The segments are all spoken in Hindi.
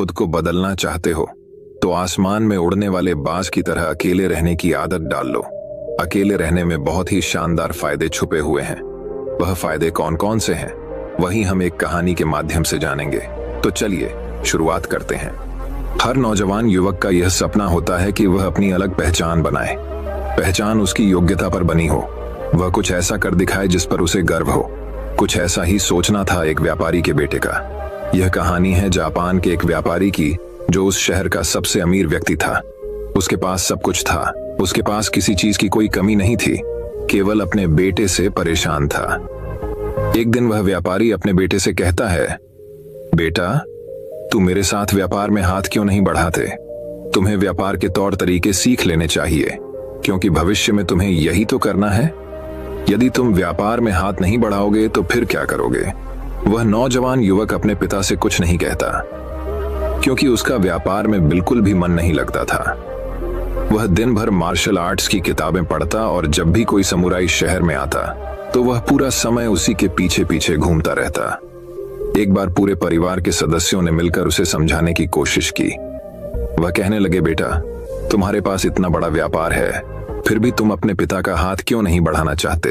खुद को बदलना चाहते हो तो आसमान में उड़ने वाले बाज की तरह अकेले रहने की आदत डाल लो। अकेले रहने में बहुत ही शानदार फायदे छुपे हुए हैं। वह फायदे कौन कौन से हैं वही हम एक कहानी के माध्यम से जानेंगे। तो चलिए शुरुआत करते हैं। हर नौजवान युवक का यह सपना होता है कि वह अपनी अलग पहचान बनाए। पहचान उसकी योग्यता पर बनी हो, वह कुछ ऐसा कर दिखाए जिस पर उसे गर्व हो। कुछ ऐसा ही सोचना था एक व्यापारी के बेटे का। यह कहानी है जापान के एक व्यापारी की जो उस शहर का सबसे अमीर व्यक्ति था। उसके पास सब कुछ था, उसके पास किसी चीज की कोई कमी नहीं थी, केवल अपने बेटे से परेशान था। एक दिन वह व्यापारी अपने बेटे से कहता है, बेटा तू मेरे साथ व्यापार में हाथ क्यों नहीं बढ़ाते? तुम्हें व्यापार के तौर तरीके सीख लेने चाहिए, क्योंकि भविष्य में तुम्हें यही तो करना है। यदि तुम व्यापार में हाथ नहीं बढ़ाओगे तो फिर क्या करोगे? वह नौजवान युवक अपने पिता से कुछ नहीं कहता, क्योंकि उसका व्यापार में बिल्कुल भी मन नहीं लगता था। वह दिन भर मार्शल आर्ट्स की किताबें पढ़ता और जब भी कोई समुराई शहर में आता तो वह पूरा समय उसी के पीछे पीछे घूमता रहता। एक बार पूरे परिवार के सदस्यों ने मिलकर उसे समझाने की कोशिश की। वह कहने लगे, बेटा तुम्हारे पास इतना बड़ा व्यापार है, फिर भी तुम अपने पिता का हाथ क्यों नहीं बढ़ाना चाहते?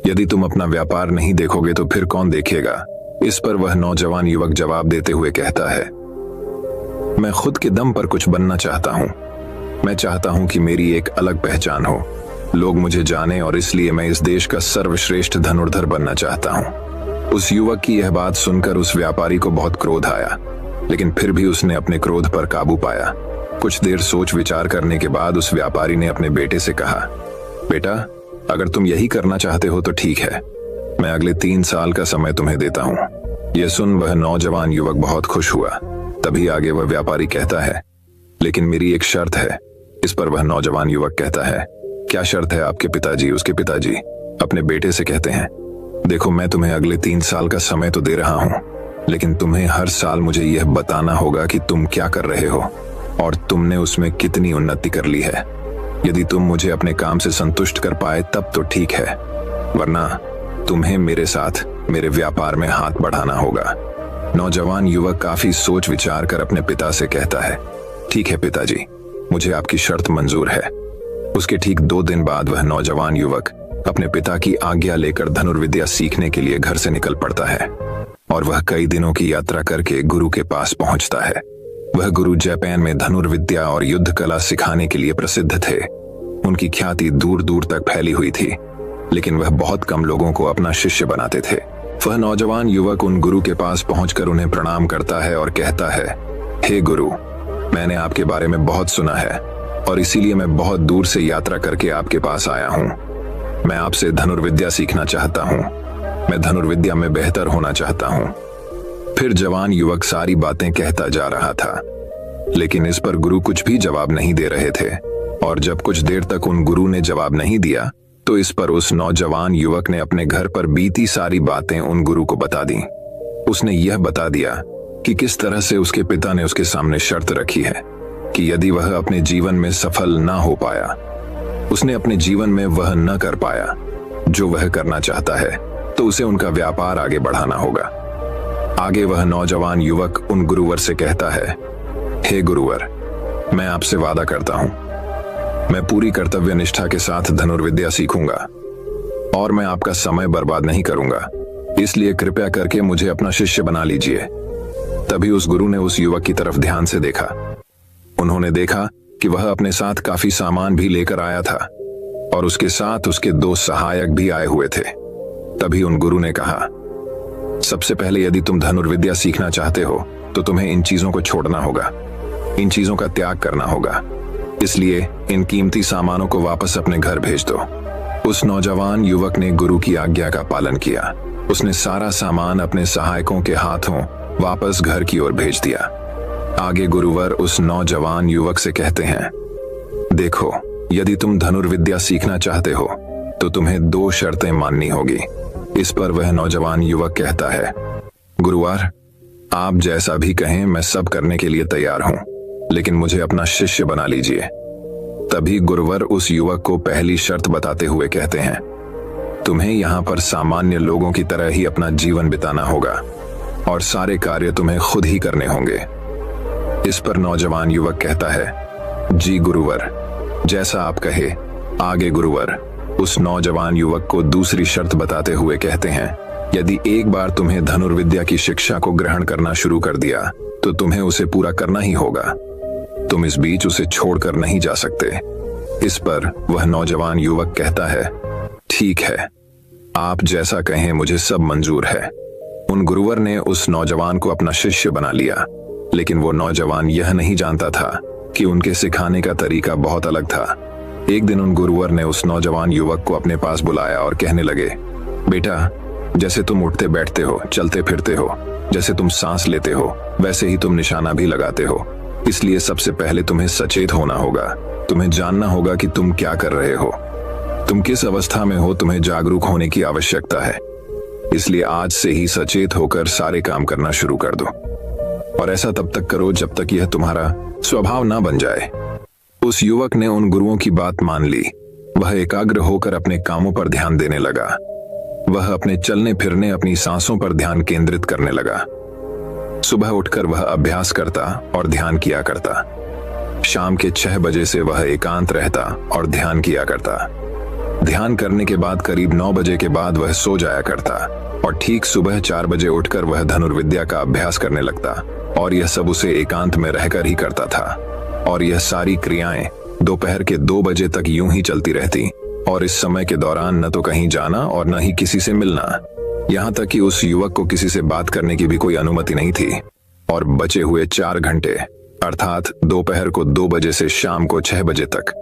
यदि तुम अपना व्यापार नहीं देखोगे तो फिर कौन देखेगा? इस पर वह नौजवान युवक जवाब देते हुए कहता है, मैं खुद के दम पर कुछ बनना चाहता हूं। मैं चाहता हूं कि मेरी एक अलग पहचान हो, लोग मुझे जाने, और इसलिए मैं इस देश का सर्वश्रेष्ठ धनुर्धर बनना चाहता हूं। उस युवक की यह बात सुनकर उस व्यापारी को बहुत क्रोध आया, लेकिन फिर भी उसने अपने क्रोध पर काबू पाया। कुछ देर सोच विचार करने के बाद उस व्यापारी ने अपने बेटे से कहा, बेटा अगर तुम यही करना चाहते हो तो ठीक है, मैं अगले 3 साल का समय तुम्हें देता हूं। यह सुन वह नौजवान युवक बहुत खुश हुआ। तभी आगे वह व्यापारी कहता है, लेकिन मेरी एक शर्त है। इस पर वह नौजवान युवक कहता है, क्या शर्त है आपके पिताजी? उसके पिताजी अपने बेटे से कहते हैं, देखो मैं तुम्हें अगले 3 साल का समय तो दे रहा हूं, लेकिन तुम्हें हर साल मुझे यह बताना होगा कि तुम क्या कर रहे हो और तुमने उसमें कितनी उन्नति कर ली है। यदि तुम मुझे अपने काम से संतुष्ट कर पाए तब तो ठीक है, वरना तुम्हें मेरे साथ मेरे व्यापार में हाथ बढ़ाना होगा। नौजवान युवक काफी सोच विचार कर अपने पिता से कहता है, ठीक है पिताजी, मुझे आपकी शर्त मंजूर है। उसके ठीक 2 दिन बाद वह नौजवान युवक अपने पिता की आज्ञा लेकर धनुर्विद्या सीखने के लिए घर से निकल पड़ता है और वह कई दिनों की यात्रा करके गुरु के पास पहुंचता है। वह गुरु जापान में धनुर्विद्या और युद्ध कला सिखाने के लिए प्रसिद्ध थे। उनकी ख्याति दूर दूर तक फैली हुई थी, लेकिन वह बहुत कम लोगों को अपना शिष्य बनाते थे। वह नौजवान युवक उन गुरु के पास पहुंचकर उन्हें प्रणाम करता है और कहता है, हे गुरु, मैंने आपके बारे में बहुत सुना है और इसीलिए मैं बहुत दूर से यात्रा करके आपके पास आया हूं। मैं आपसे धनुर्विद्या सीखना चाहता हूं। मैं धनुर्विद्या में बेहतर होना चाहता हूं। फिर जवान युवक सारी बातें कहता जा रहा था, लेकिन इस पर गुरु कुछ भी जवाब नहीं दे रहे थे। और जब कुछ देर तक उन गुरु ने जवाब नहीं दिया तो इस पर उस नौजवान युवक ने अपने घर पर बीती सारी बातें उन गुरु को बता दी। उसने यह बता दिया कि किस तरह से उसके पिता ने उसके सामने शर्त रखी है कि यदि वह अपने जीवन में सफल ना हो पाया, उसने अपने जीवन में वह न कर पाया जो वह करना चाहता है, तो उसे उनका व्यापार आगे बढ़ाना होगा। आगे वह नौजवान युवक उन गुरुवर से कहता है, हे गुरुवर, मैं आपसे वादा करता हूं, मैं पूरी कर्तव्य निष्ठा के साथ धनुर्विद्या सीखूंगा और मैं आपका समय बर्बाद नहीं करूंगा, इसलिए कृपया करके मुझे अपना शिष्य बना लीजिए। तभी उस गुरु ने उस युवक की तरफ ध्यान से देखा। उन्होंने देखा कि वह अपने साथ काफी सामान भी लेकर आया था और उसके साथ उसके 2 सहायक भी आए हुए थे। तभी उन गुरु ने कहा, सबसे पहले यदि तुम धनुर्विद्या सीखना चाहते हो तो तुम्हें इन चीजों को छोड़ना होगा, इन चीजों का त्याग करना होगा, इसलिए इन कीमती सामानों को वापस अपने घर भेज दो। उस नौजवान युवक ने गुरु की आज्ञा का पालन किया। उसने सारा सामान अपने सहायकों के हाथों वापस घर की ओर भेज दिया। आगे गुरुवर उस नौजवान युवक से कहते हैं, देखो, यदि तुम धनुर्विद्या सीखना चाहते हो तो तुम्हें 2 शर्तें माननी होगी। इस पर वह नौजवान युवक कहता है, गुरुवर, आप जैसा भी कहें मैं सब करने के लिए तैयार हूं, लेकिन मुझे अपना शिष्य बना लीजिए। तभी गुरुवर उस युवक को पहली शर्त बताते हुए कहते हैं, तुम्हें यहाँ पर सामान्य लोगों की तरह ही अपना जीवन बिताना होगा और सारे कार्य तुम्हें खुद ही करने होंगे। इस पर नौजवान युवक कहता है, जी गुरुवर, जैसा आप कहे। आगे गुरुवर उस नौजवान युवक को दूसरी शर्त बताते हुए कहते हैं, यदि एक बार तुम्हें धनुर्विद्या की शिक्षा को ग्रहण करना शुरू कर दिया तो तुम्हें उसे पूरा करना ही होगा। तुम इस बीच उसे छोड़कर नहीं जा सकते। इस पर वह नौजवान युवक कहता है, ठीक है, आप जैसा कहें मुझे सब मंजूर है। उन गुरुवर ने उस नौजवान को अपना शिष्य बना लिया, लेकिन वो नौजवान यह नहीं जानता था कि उनके सिखाने का तरीका बहुत अलग था। एक दिन उन गुरुवर ने उस नौजवान युवक को अपने पास बुलाया और कहने लगे, बेटा, जैसे तुम उठते बैठते हो, चलते फिरते हो, जैसे तुम सांस लेते हो, वैसे ही तुम निशाना भी लगाते हो। इसलिए सबसे पहले तुम्हें सचेत होना होगा। तुम्हें जानना होगा कि तुम क्या कर रहे हो, तुम किस अवस्था में हो। तुम्हें जागरूक होने की आवश्यकता है। इसलिए आज से ही सचेत होकर सारे काम करना शुरू कर दो, और ऐसा तब तक करो जब तक यह तुम्हारा स्वभाव ना बन जाए। उस युवक ने उन गुरुओं की बात मान ली। वह एकाग्र होकर अपने कामों पर ध्यान देने लगा। वह अपने चलने फिरने, अपनी सांसों पर ध्यान केंद्रित करने लगा। सुबह उठकर वह अभ्यास करता और ध्यान किया करता। शाम के 6 बजे से वह एकांत रहता और ध्यान किया करता। ध्यान करने के बाद करीब 9 बजे के बाद वह सो जाया करता और ठीक सुबह 4 बजे उठकर वह धनुर्विद्या का अभ्यास करने लगता, और यह सब उसे एकांत में रहकर ही करता था। और यह सारी क्रियाएं दोपहर के 2 बजे तक यूं ही चलती रहती, और इस समय के दौरान न तो कहीं जाना और न ही किसी से मिलना। यहाँ तक कि उस युवक को किसी से बात करने की भी कोई अनुमति नहीं थी। और बचे हुए 4 घंटे अर्थात दोपहर को 2 बजे से शाम को 6 बजे तक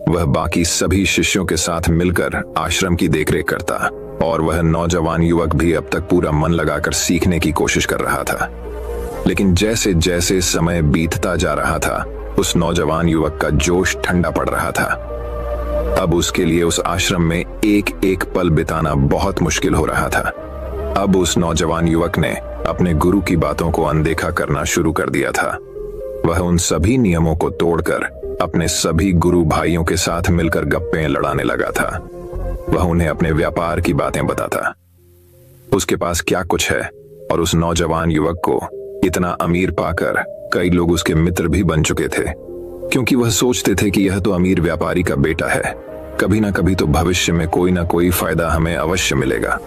वह बाकी सभी शिष्यों के साथ मिलकर आश्रम की देखरेख करता, और वह नौजवान युवक भी अब तक पूरा मन लगाकर सीखने की कोशिश कर रहा था। लेकिन जैसे जैसे समय बीतता जा रहा था, उस नौजवान युवक का जोश ठंडा पड़ रहा था। अब उसके लिए उस आश्रम में एक एक पल बिताना बहुत मुश्किल हो रहा था। अब उस नौजवान युवक ने अपने गुरु की बातों को अनदेखा करना शुरू कर दिया था। वह उन सभी नियमों को तोड़कर अपने सभी गुरु भाइयों के साथ मिलकर गप्पे लड़ाने लगा था। वह उन्हें अपने व्यापार की बातें बताता, उसके पास क्या कुछ है, और उस नौजवान युवक को इतना अमीर पाकर कई लोग उसके मित्र भी बन चुके थे, क्योंकि वह सोचते थे कि यह तो अमीर व्यापारी का बेटा है, कभी ना कभी तो भविष्य में कोई ना कोई फायदा हमें अवश्य मिलेगा।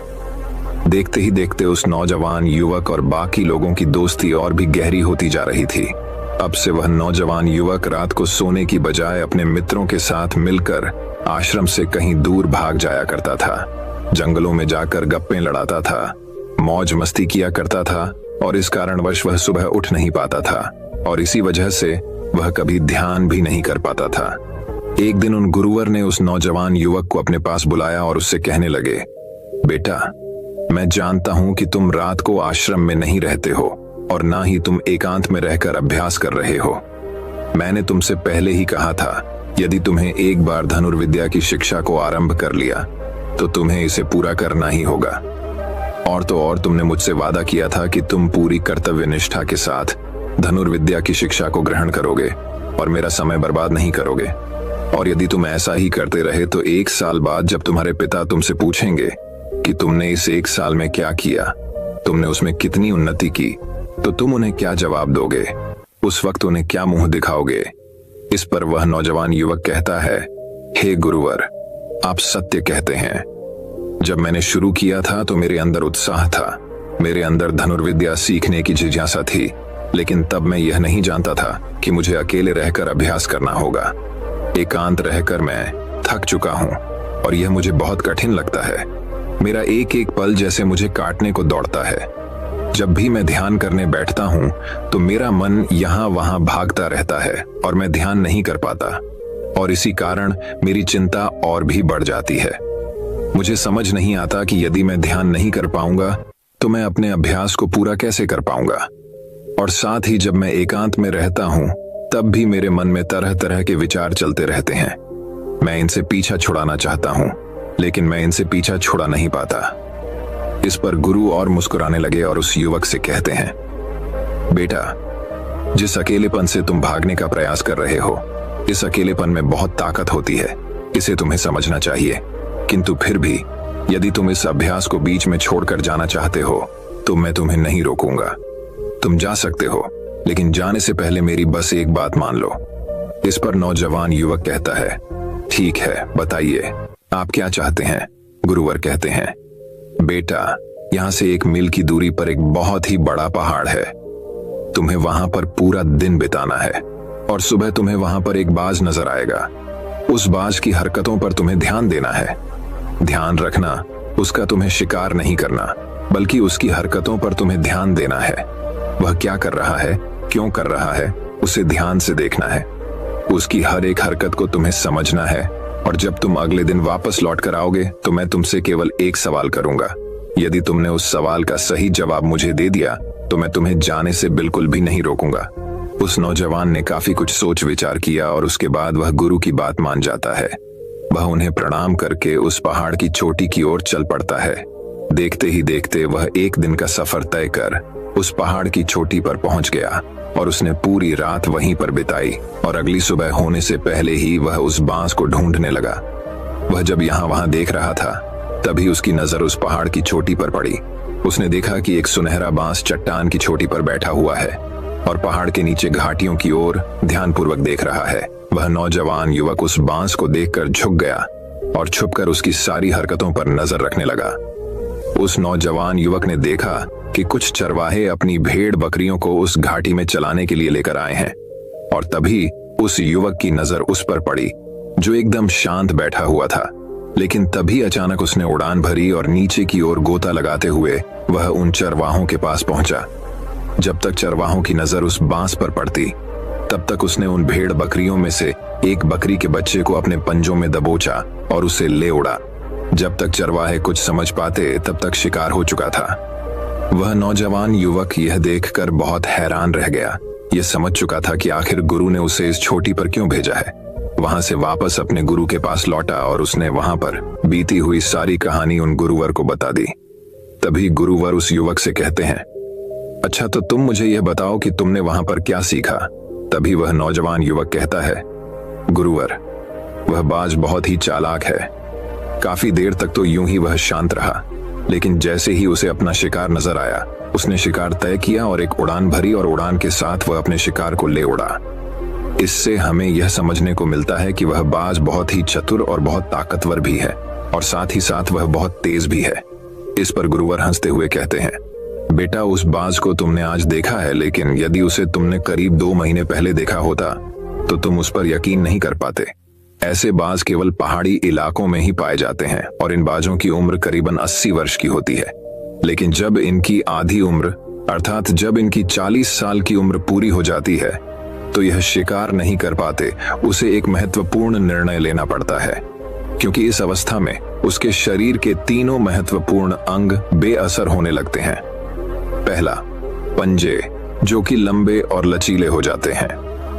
देखते ही देखते उस नौजवान युवक और बाकी लोगों की दोस्ती और भी गहरी होती जा रही थी। अब से वह नौजवान युवक रात को सोने की बजाय अपने मित्रों के साथ मिलकर आश्रम से कहीं दूर भाग जाया करता था। जंगलों में जाकर गप्पे लड़ाता था, मौज मस्ती किया करता था, और इस कारणवश वह सुबह उठ नहीं पाता था, और इसी वजह से वह कभी ध्यान भी नहीं कर पाता था। एक दिन उन गुरुवर ने उस नौजवान युवक को अपने पास बुलाया और उससे कहने लगे, बेटा, मैं जानता हूं कि तुम रात को आश्रम में नहीं रहते हो और ना ही तुम एकांत में रहकर अभ्यास कर रहे हो। मैंने तुमसे पहले ही कहा था, यदि तुम्हें एक बार धनुर्विद्या की शिक्षा को आरंभ कर लिया तो तुम्हें इसे पूरा करना ही होगा। और तो और तुमने मुझसे वादा किया था कि तुम पूरी कर्तव्य निष्ठा के साथ धनुर्विद्या की शिक्षा को ग्रहण करोगे और मेरा समय बर्बाद नहीं करोगे। और यदि तुम ऐसा ही करते रहे तो 1 साल बाद जब तुम्हारे पिता तुमसे पूछेंगे कि तुमने इस 1 साल में क्या किया, तुमने उसमें कितनी उन्नति की, तो तुम उन्हें क्या जवाब दोगे? उस वक्त उन्हें क्या मुंह दिखाओगे? इस पर वह नौजवान युवक कहता है, हे गुरुवर, आप सत्य कहते हैं। जब मैंने शुरू किया था तो मेरे अंदर उत्साह था, मेरे अंदर धनुर्विद्या सीखने की जिज्ञासा थी, लेकिन तब मैं यह नहीं जानता था कि मुझे अकेले रहकर अभ्यास करना होगा। एकांत रहकर मैं थक चुका हूं और यह मुझे बहुत कठिन लगता है। मेरा एक एक पल जैसे मुझे काटने को दौड़ता है। जब भी मैं ध्यान करने बैठता हूं तो मेरा मन यहाँ वहां भागता रहता है और मैं ध्यान नहीं कर पाता, और इसी कारण मेरी चिंता और भी बढ़ जाती है। मुझे समझ नहीं आता कि यदि मैं ध्यान नहीं कर पाऊंगा तो मैं अपने अभ्यास को पूरा कैसे कर पाऊंगा। और साथ ही जब मैं एकांत में रहता हूं तब भी मेरे मन में तरह तरह के विचार चलते रहते हैं। मैं इनसे पीछा छुड़ाना चाहता हूं, लेकिन मैं इनसे पीछा छुड़ा नहीं पाता। इस पर गुरु और मुस्कुराने लगे और उस युवक से कहते हैं, बेटा, जिस अकेलेपन से तुम भागने का प्रयास कर रहे हो, इस अकेलेपन में बहुत ताकत होती है, इसे तुम्हें समझना चाहिए। किंतु फिर भी यदि तुम इस अभ्यास को बीच में छोड़कर जाना चाहते हो तो मैं तुम्हें नहीं रोकूंगा। तुम जा सकते हो, लेकिन जाने से पहले मेरी बस एक बात मान लो। इस पर नौजवान युवक कहता है, ठीक है, बताइए आप क्या चाहते हैं। गुरुवर कहते हैं, बेटा, यहाँ से 1 मील की दूरी पर एक बहुत ही बड़ा पहाड़ है। तुम्हें वहां पर पूरा दिन बिताना है और सुबह तुम्हें वहां पर एक बाज नजर आएगा। उस बाज की हरकतों पर तुम्हें ध्यान देना है। ध्यान रखना, उसका तुम्हें शिकार नहीं करना, बल्कि उसकी हरकतों पर तुम्हें ध्यान देना है। वह क्या कर रहा है, क्यों कर रहा है, उसे ध्यान से देखना है। उसकी हर एक हरकत को तुम्हें समझना है। और जब तुम अगले दिन वापस लौट कर आओगे तो मैं तुमसे केवल एक सवाल करूंगा। यदि तुमने उस सवाल का सही जवाब मुझे दे दिया तो मैं तुम्हें जाने से बिल्कुल भी नहीं रोकूंगा। उस नौजवान ने काफी कुछ सोच विचार किया और उसके बाद वह गुरु की बात मान जाता है। वह उन्हें प्रणाम करके उस पहाड़ की चोटी की ओर चल पड़ता है। देखते ही देखते वह 1 दिन का सफर तय कर उस पहाड़ की चोटी पर पहुंच गया और उसने पूरी रात वहीं पर बिताई और अगली सुबह होने से पहले ही वह उस बांस को ढूंढने लगा। वह जब यहाँ वहां देख रहा था तभी उसकी नजर उस पहाड़ की चोटी पर पड़ी। उसने देखा कि एक सुनहरा बांस चट्टान की चोटी पर बैठा हुआ है और पहाड़ के नीचे घाटियों की ओर ध्यानपूर्वक देख रहा है। वह नौजवान युवक उस बांस को देखकर झुक गया और छुपकर उसकी सारी हरकतों पर नजर रखने लगा। उस नौजवान युवक ने देखा कि कुछ चरवाहे अपनी भेड़ बकरियों को उस घाटी में चलाने के लिए लेकर आए हैं और तभी उस युवक की नजर उस पर पड़ी जो एकदम शांत बैठा हुआ था। लेकिन तभी अचानक उसने उड़ान भरी और नीचे की ओर गोता लगाते हुए वह उन चरवाहों के पास पहुंचा। जब तक चरवाहों की नजर उस बांस पर पड़ती तब तक उसने उन भेड़ बकरियों में से एक बकरी के बच्चे को अपने पंजों में दबोचा और उसे ले उड़ा। जब तक चरवाहे कुछ समझ पाते तब तक शिकार हो चुका था। वह नौजवान युवक यह देखकर बहुत हैरान रह गया। यह समझ चुका था कि आखिर गुरु ने उसे इस चोटी पर क्यों भेजा है। वहां से वापस अपने गुरु के पास लौटा और उसने वहां पर बीती हुई सारी कहानी उन गुरुवर को बता दी। तभी गुरुवर उस युवक से कहते हैं, अच्छा तो तुम मुझे यह बताओ कि तुमने वहां पर क्या सीखा। तभी वह नौजवान युवक कहता है, गुरुवर, वह बाज बहुत ही चालाक है। काफी देर तक तो यूं ही वह शांत रहा, लेकिन जैसे ही उसे अपना शिकार नजर आया उसने शिकार तय किया और एक उड़ान भरी और उड़ान के साथ वह अपने शिकार को ले उड़ा। इससे हमें यह समझने को मिलता है कि वह बाज बहुत ही चतुर और बहुत ताकतवर भी है और साथ ही साथ वह बहुत तेज भी है। इस पर गुरुवर हंसते हुए कहते हैं, बेटा, उस बाज को तुमने आज देखा है, लेकिन यदि उसे तुमने करीब 2 महीने पहले देखा होता तो तुम उस पर यकीन नहीं कर पाते। ऐसे बाज केवल पहाड़ी इलाकों में ही पाए जाते हैं और इन बाजों की उम्र करीबन 80 वर्ष की होती है। लेकिन जब इनकी आधी उम्र अर्थात जब इनकी 40 साल की उम्र पूरी हो जाती है तो यह शिकार नहीं कर पाते। उसे एक महत्वपूर्ण निर्णय लेना पड़ता है, क्योंकि इस अवस्था में उसके शरीर के 3 महत्वपूर्ण अंग बेअसर होने लगते हैं। पहला, पंजे, जो कि लंबे और लचीले हो जाते हैं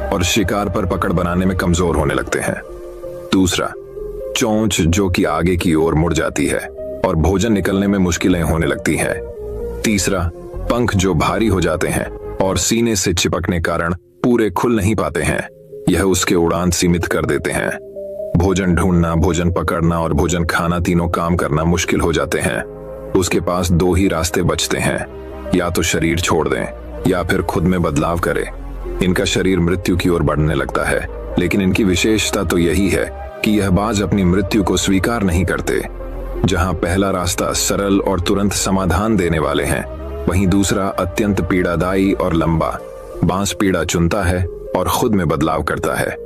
और शिकार पर पकड़ बनाने में कमजोर होने लगते हैं। दूसरा, चोंच, जो कि आगे की ओर मुड़ जाती है और भोजन निकलने में मुश्किलें होने लगती हैं। तीसरा, पंख, जो भारी हो जाते हैं और सीने से चिपकने कारण पूरे खुल नहीं पाते हैं। यह उसके उड़ान सीमित कर देते हैं। भोजन ढूंढना, भोजन पकड़ना और भोजन खाना, तीनों काम करना मुश्किल हो जाते हैं। उसके पास 2 ही रास्ते बचते हैं, या तो शरीर छोड़ दें या फिर खुद में बदलाव करें। इनका शरीर मृत्यु की ओर बढ़ने लगता है, लेकिन इनकी विशेषता तो यही है कि यह बाज अपनी मृत्यु को स्वीकार नहीं करते। जहां पहला रास्ता सरल और तुरंत समाधान देने वाले हैं, वहीं दूसरा अत्यंत पीड़ादायी और लंबा। बांस पीड़ा चुनता है और खुद में बदलाव करता है।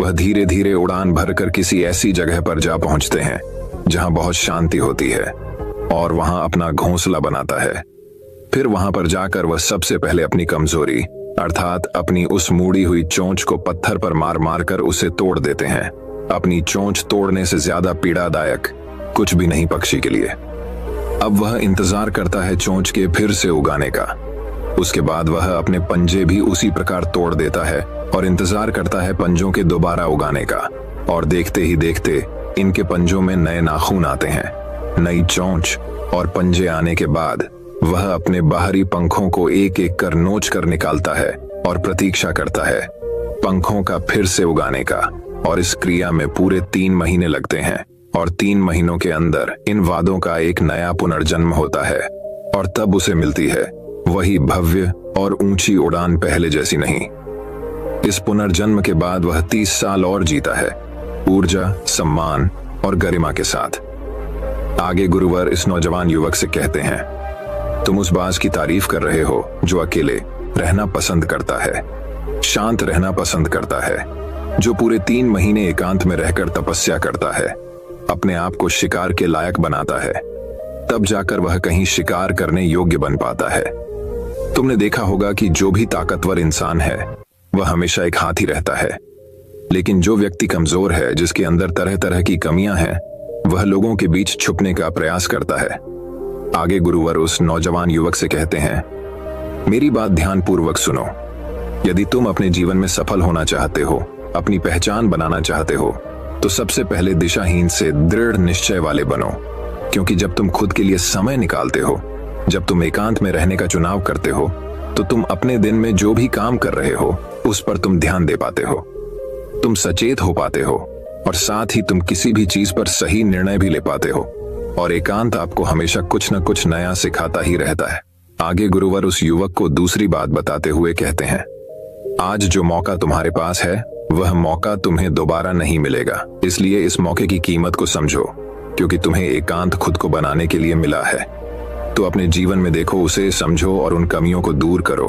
वह धीरे धीरे उड़ान भरकर किसी ऐसी जगह पर जा पहुंचते हैं जहां बहुत शांति होती है और वहां अपना घोंसला बनाता है। फिर वहां पर जाकर वह सबसे पहले अपनी कमजोरी अर्थात अपनी उस मुड़ी हुई चोंच को पत्थर पर मार मार कर उसे तोड़ देते हैं। अपनी चोंच तोड़ने से ज्यादा पीड़ादायक कुछ भी नहीं पक्षी के लिए। अब वह इंतजार करता है चोंच के फिर से उगाने का। उसके बाद वह अपने पंजे भी उसी प्रकार तोड़ देता है और इंतजार करता है पंजों के दोबारा उगाने का। और देखते ही देखते इनके पंजों में नए नाखून आते हैं, नई चोंच और पंजे आने के बाद वह अपने बाहरी पंखों को एक एक कर नोच कर निकालता है और प्रतीक्षा करता है पंखों का फिर से उगाने का। और इस क्रिया में पूरे 3 महीने लगते हैं और 3 महीनों के अंदर इन वादों का एक नया पुनर्जन्म होता है और तब उसे मिलती है वही भव्य और ऊंची उड़ान पहले जैसी नहीं। इस पुनर्जन्म के बाद वह 30 साल और जीता है, ऊर्जा, सम्मान और गरिमा के साथ। आगे गुरुवर इस नौजवान युवक से कहते हैं, तुम उस बाज की तारीफ कर रहे हो जो अकेले रहना पसंद करता है, शांत रहना पसंद करता है, जो पूरे 3 महीने एकांत में रहकर तपस्या करता है, अपने आप को शिकार के लायक बनाता है, तब जाकर वह कहीं शिकार करने योग्य बन पाता है। तुमने देखा होगा कि जो भी ताकतवर इंसान है वह हमेशा एक हाथी रहता है, लेकिन जो व्यक्ति कमजोर है, जिसके अंदर तरह तरह की कमियां हैं, वह लोगों के बीच छुपने का प्रयास करता है। आगे गुरुवर उस नौजवान युवक से कहते हैं, मेरी बात ध्यानपूर्वक सुनो। यदि तुम अपने जीवन में सफल होना चाहते हो, अपनी पहचान बनाना चाहते हो, तो सबसे पहले दिशाहीन से दृढ़ निश्चय वाले बनो। क्योंकि जब तुम खुद के लिए समय निकालते हो, जब तुम एकांत में रहने का चुनाव करते हो, तो तुम अपने दिन में जो भी काम कर रहे हो उस पर तुम ध्यान दे पाते हो, तुम सचेत हो पाते हो, और साथ ही तुम किसी भी चीज पर सही निर्णय भी ले पाते हो। और एकांत आपको हमेशा कुछ न कुछ नया सिखाता ही रहता है। आगे गुरुवर उस युवक को दूसरी बात बताते हुए कहते हैं, आज जो मौका तुम्हारे पास है वह मौका तुम्हें दोबारा नहीं मिलेगा, इसलिए इस मौके की कीमत को समझो, क्योंकि तुम्हें एकांत खुद को बनाने के लिए मिला है। तो अपने जीवन में देखो, उसे समझो और उन कमियों को दूर करो।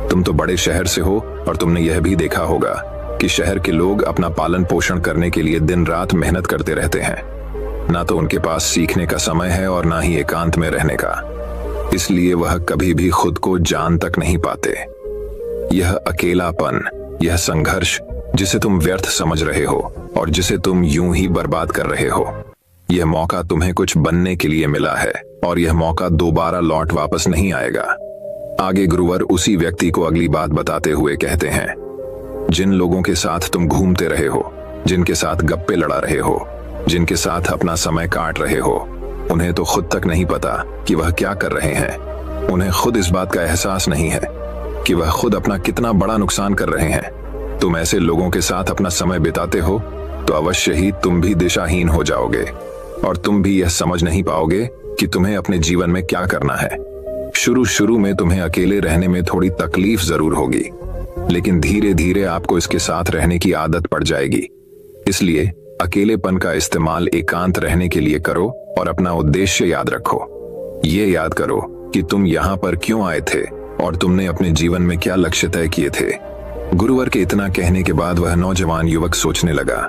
तुम तो बड़े शहर से हो और तुमने यह भी देखा होगा कि शहर के लोग अपना पालन पोषण करने के लिए दिन रात मेहनत करते रहते हैं। ना तो उनके पास सीखने का समय है और ना ही एकांत में रहने का, इसलिए वह कभी भी खुद को जान तक नहीं पाते। यह अकेलापन, यह संघर्ष जिसे तुम व्यर्थ समझ रहे हो और जिसे तुम यूं ही बर्बाद कर रहे हो, यह मौका तुम्हें कुछ बनने के लिए मिला है और यह मौका दोबारा लौट वापस नहीं आएगा। आगे गुरुवर उसी व्यक्ति को अगली बात बताते हुए कहते हैं, जिन लोगों के साथ तुम घूमते रहे हो, जिनके साथ गप्पे लड़ा रहे हो, जिनके साथ अपना समय काट रहे हो, उन्हें तो खुद तक नहीं पता कि वह क्या कर रहे हैं। उन्हें खुद इस बात का एहसास नहीं है कि वह खुद अपना कितना बड़ा नुकसान कर रहे हैं। तुम ऐसे लोगों के साथ अपना समय बिताते हो तो अवश्य ही तुम भी दिशाहीन हो जाओगे और तुम भी यह समझ नहीं पाओगे कि तुम्हें अपने जीवन में क्या करना है। शुरू में तुम्हें अकेले रहने में थोड़ी तकलीफ जरूर होगी, लेकिन धीरे धीरे आपको इसके साथ रहने की आदत पड़ जाएगी। इसलिए अकेलेपन का इस्तेमाल एकांत रहने के लिए करो और अपना उद्देश्य याद रखो। ये याद करो कि तुम यहाँ पर क्यों आए थे और तुमने अपने जीवन में क्या लक्ष्य तय किए थे। गुरुवर के इतना कहने के बाद वह नौजवान युवक सोचने लगा।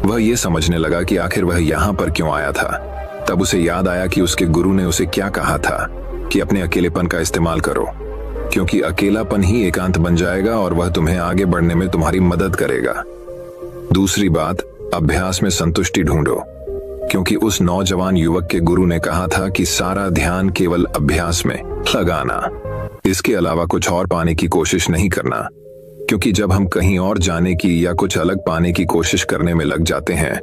वह ये समझने लगा कि आखिर वह यहाँ पर क्यों आया था। तब उसे याद आया कि उसके गुरु ने उसे क्या कहा था कि अपने अकेलेपन का इस्तेमाल करो, क्योंकि अकेलापन ही एकांत बन जाएगा और वह तुम्हें आगे बढ़ने में तुम्हारी मदद करेगा। दूसरी बात, अभ्यास में संतुष्टि ढूंढो, क्योंकि उस नौजवान युवक के गुरु ने कहा था कि सारा ध्यान केवल अभ्यास में लगाना, इसके अलावा कुछ और पाने की कोशिश नहीं करना। क्योंकि जब हम कहीं और जाने की या कुछ अलग पाने की कोशिश करने में लग जाते हैं,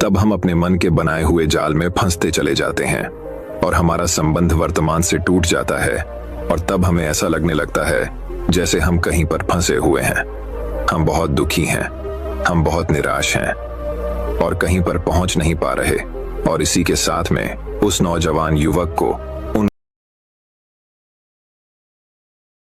तब हम अपने मन के बनाए हुए जाल में फंसते चले जाते हैं और हमारा संबंध वर्तमान से टूट जाता है और तब हमें ऐसा लगने लगता है जैसे हम कहीं पर फंसे हुए हैं। हम बहुत दुखी हैं, हम बहुत निराश हैं और कहीं पर पहुंच नहीं पा रहे। और इसी के साथ में उस नौजवान युवक को